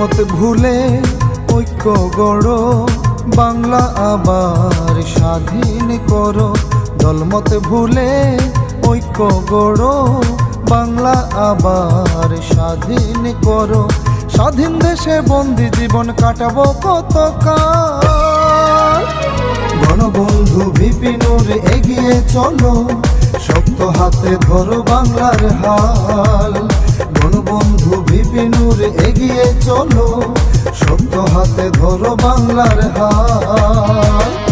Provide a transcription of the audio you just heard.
দলমত ভুলে ঐক্য গড়ো, বাংলা আবার স্বাধীন করো। দলমত ভুলে ঐক্য গড়ো, বাংলা আবার স্বাধীন করো। স্বাধীন দেশে বন্দি জীবন কাটাবো কতকাল। গণবন্ধু ভিপি নূর এগিয়ে চলো, শক্ত হাতে ধরো বাংলার হাল। গণবন্ধু ভিপি নূর এগিয়ে চলো, শক্ত হাতে ধরো বাংলার হাল।